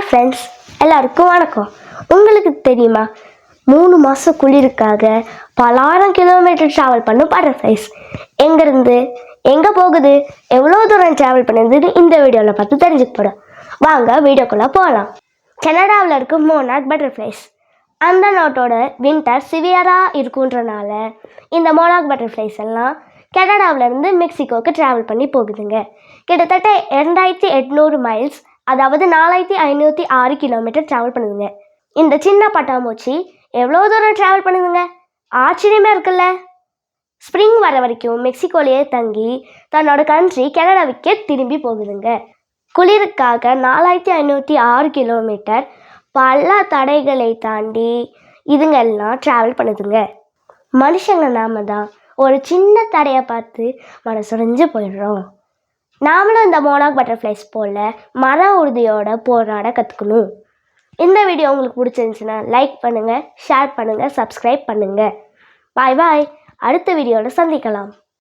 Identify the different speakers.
Speaker 1: Friends, எல்லாருக்கும் வணக்கம். உங்களுக்கு தெரியுமா, 3 மாதம் குளிருக்காக பலாயிரம் கிலோமீட்டர் ட்ராவல் பண்ணும் பட்டர்ஃப்ளைஸ் எங்கேருந்து எங்கே போகுது, எவ்வளோ தூரம் ட்ராவல் பண்ணுதுன்னு இந்த வீடியோவில் பார்த்து தெரிஞ்சுக்க போகிறோம். வாங்க வீடியோக்குள்ளே போகலாம். கனடாவில் இருக்க மோனார்க் பட்டர்ஃப்ளைஸ். அந்த நாட்டோட வின்டர் சிவியராக இருக்குன்றனால இந்த மோனார்க் பட்டர்ஃப்ளைஸ் எல்லாம் கனடாவிலேருந்து மெக்சிகோவுக்கு ட்ராவல் பண்ணி போகுதுங்க. கிட்டத்தட்ட 2800 மைல்ஸ், அதாவது 4506 கிலோமீட்டர் ட்ராவல் பண்ணுதுங்க. இந்த சின்ன பட்டாம்பூச்சி எவ்வளோ தூரம் ட்ராவல் பண்ணுதுங்க, ஆச்சரியமாக இருக்குல்ல. ஸ்ப்ரிங் வர வரைக்கும் மெக்சிகோலேயே தங்கி தன்னோட கண்ட்ரி கனடாவுக்கே திரும்பி போகுதுங்க. குளிருக்காக 4506 கிலோமீட்டர் பல தடைகளை தாண்டி இதுங்கெல்லாம் ட்ராவல் பண்ணுதுங்க. மனுஷங்க நாம தான் ஒரு சின்ன தடையை பார்த்து மனசுடைஞ்சு போயிடுறோம். நாமளும் இந்த மோனார்க் பட்டர்ஃப்ளைஸ் போல் மன உறுதியோட போராட கற்றுக்கணும். இந்த வீடியோ உங்களுக்கு பிடிச்சிருந்துச்சுன்னா லைக் பண்ணுங்கள், ஷேர் பண்ணுங்கள், சப்ஸ்கிரைப் பண்ணுங்கள். பாய் பாய். அடுத்த வீடியோவில் சந்திக்கலாம்.